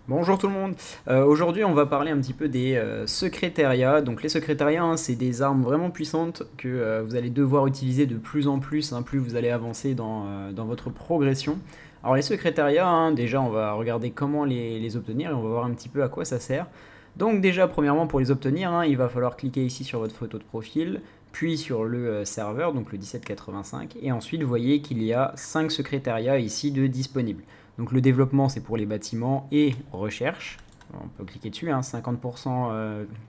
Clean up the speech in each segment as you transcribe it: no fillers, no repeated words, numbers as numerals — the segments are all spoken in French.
Bonjour tout le monde. Aujourd'hui, on va parler un petit peu des secrétariats. Donc les secrétariats, hein, c'est des armes vraiment puissantes que vous allez devoir utiliser de plus en plus, hein, plus vous allez avancer dans votre progression. Alors les secrétariats, hein, déjà, on va regarder comment les obtenir et on va voir un petit peu à quoi ça sert. Donc déjà, premièrement, pour les obtenir, hein, il va falloir cliquer ici sur votre photo de profil, puis sur le serveur, donc le 1785, et ensuite, vous voyez qu'il y a 5 secrétariats ici de disponibles. Donc le développement, c'est pour les bâtiments et recherche. On peut cliquer dessus, hein, 50%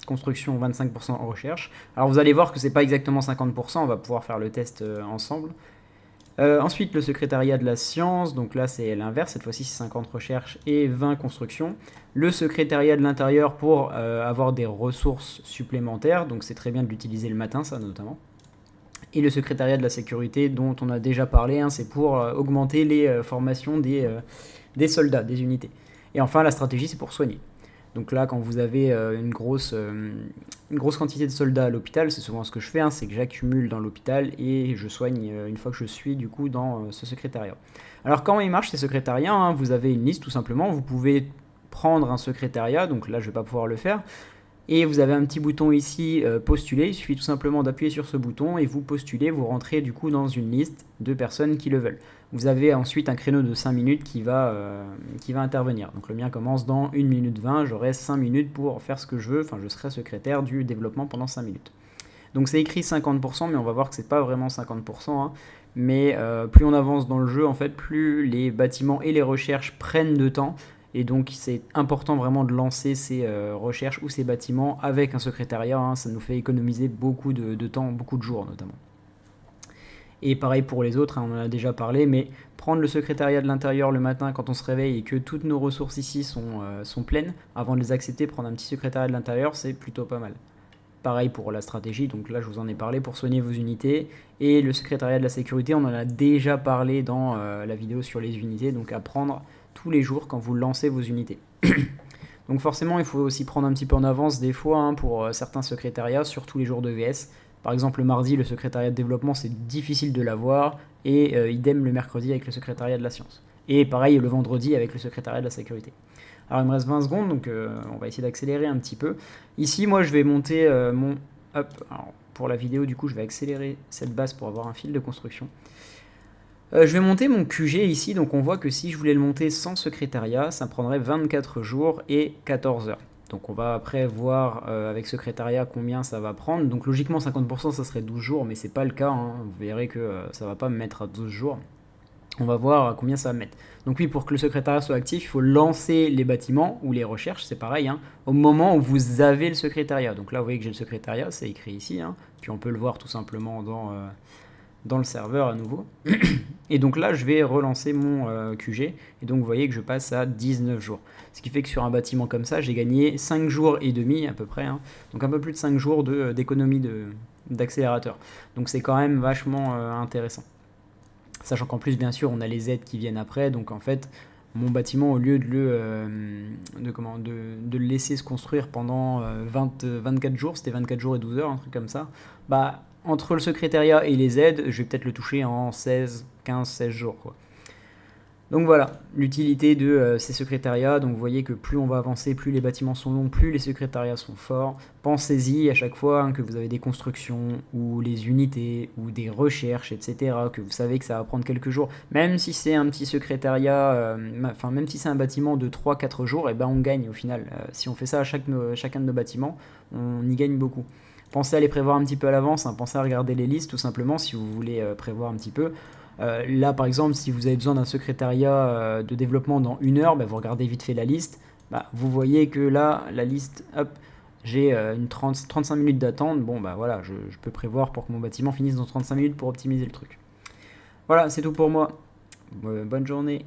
construction, 25% recherche. Alors vous allez voir que c'est pas exactement 50%, on va pouvoir faire le test ensemble. Ensuite, le secrétariat de la science, donc là c'est l'inverse, cette fois-ci c'est 50 recherche et 20 construction. Le secrétariat de l'intérieur pour avoir des ressources supplémentaires, donc c'est très bien de l'utiliser le matin, ça notamment. Et le secrétariat de la sécurité dont on a déjà parlé, hein, c'est pour augmenter les formations des soldats, des unités. Et enfin, la stratégie, c'est pour soigner. Donc là, quand vous avez une grosse quantité de soldats à l'hôpital, c'est souvent ce que je fais, hein, c'est que j'accumule dans l'hôpital et je soigne une fois que je suis du coup dans ce secrétariat. Alors comment il marche ces secrétariats, hein, vous avez une liste tout simplement, vous pouvez prendre un secrétariat, donc là je ne vais pas pouvoir le faire, et vous avez un petit bouton ici, postuler, il suffit tout simplement d'appuyer sur ce bouton et vous postulez, vous rentrez du coup dans une liste de personnes qui le veulent. Vous avez ensuite un créneau de 5 minutes qui va intervenir. Donc le mien commence dans 1 minute 20, j'aurai 5 minutes pour faire ce que je veux, enfin je serai secrétaire du développement pendant 5 minutes. Donc c'est écrit 50%, mais on va voir que c'est pas vraiment 50%, hein. Mais plus on avance dans le jeu, en fait, plus les bâtiments et les recherches prennent de temps. Et donc c'est important vraiment de lancer ces recherches ou ces bâtiments avec un secrétariat, hein. Ça nous fait économiser beaucoup de temps, beaucoup de jours notamment. Et pareil pour les autres, hein, on en a déjà parlé, mais prendre le secrétariat de l'intérieur le matin quand on se réveille et que toutes nos ressources ici sont pleines, avant de les accepter, prendre un petit secrétariat de l'intérieur, c'est plutôt pas mal. Pareil pour la stratégie, donc là je vous en ai parlé pour soigner vos unités. Et le secrétariat de la sécurité, on en a déjà parlé dans la vidéo sur les unités, donc à prendre tous les jours quand vous lancez vos unités. Donc forcément, il faut aussi prendre un petit peu en avance des fois, hein, pour certains secrétariats, surtout les jours de VS. Par exemple, le mardi, le secrétariat de développement, c'est difficile de l'avoir, et idem le mercredi avec le secrétariat de la science. Et pareil le vendredi avec le secrétariat de la sécurité. Alors il me reste 20 secondes, donc on va essayer d'accélérer un petit peu. Ici, moi, je vais monter mon... Hop, alors, pour la vidéo, du coup, je vais accélérer cette base pour avoir un fil de construction. Je vais monter mon QG ici, donc on voit que si je voulais le monter sans secrétariat, ça me prendrait 24 jours et 14 heures. Donc on va après voir avec secrétariat combien ça va prendre. Donc logiquement 50% ça serait 12 jours, mais c'est pas le cas, hein. Vous verrez que ça va pas me mettre à 12 jours. On va voir combien ça va mettre. Donc oui, pour que le secrétariat soit actif, il faut lancer les bâtiments ou les recherches, c'est pareil, hein, au moment où vous avez le secrétariat. Donc là, vous voyez que j'ai le secrétariat, c'est écrit ici, hein, puis on peut le voir tout simplement dans le serveur à nouveau. Et donc là, je vais relancer mon QG, et donc vous voyez que je passe à 19 jours. Ce qui fait que sur un bâtiment comme ça, j'ai gagné 5 jours et demi à peu près, hein, donc un peu plus de 5 jours d'économie d'accélérateur. Donc c'est quand même vachement intéressant. Sachant qu'en plus, bien sûr, on a les aides qui viennent après, donc en fait, mon bâtiment, au lieu de le laisser se construire pendant 24 jours, c'était 24 jours et 12 heures, un truc comme ça, bah, entre le secrétariat et les aides, je vais peut-être le toucher en 16 jours, quoi. Donc voilà, l'utilité de ces secrétariats. Donc vous voyez que plus on va avancer, plus les bâtiments sont longs, plus les secrétariats sont forts. Pensez-y à chaque fois, hein, que vous avez des constructions, ou les unités, ou des recherches, etc., que vous savez que ça va prendre quelques jours. Même si c'est un petit secrétariat, même si c'est un bâtiment de 3-4 jours, et ben on gagne au final. Si on fait ça à chacun de nos bâtiments, on y gagne beaucoup. Pensez à les prévoir un petit peu à l'avance, hein, pensez à regarder les listes tout simplement si vous voulez prévoir un petit peu. Là, par exemple, si vous avez besoin d'un secrétariat de développement dans 1 heure, bah, vous regardez vite fait la liste. Bah, vous voyez que là, la liste, hop, j'ai 35 minutes d'attente. Bon, bah voilà, je peux prévoir pour que mon bâtiment finisse dans 35 minutes pour optimiser le truc. Voilà, c'est tout pour moi. Bonne journée.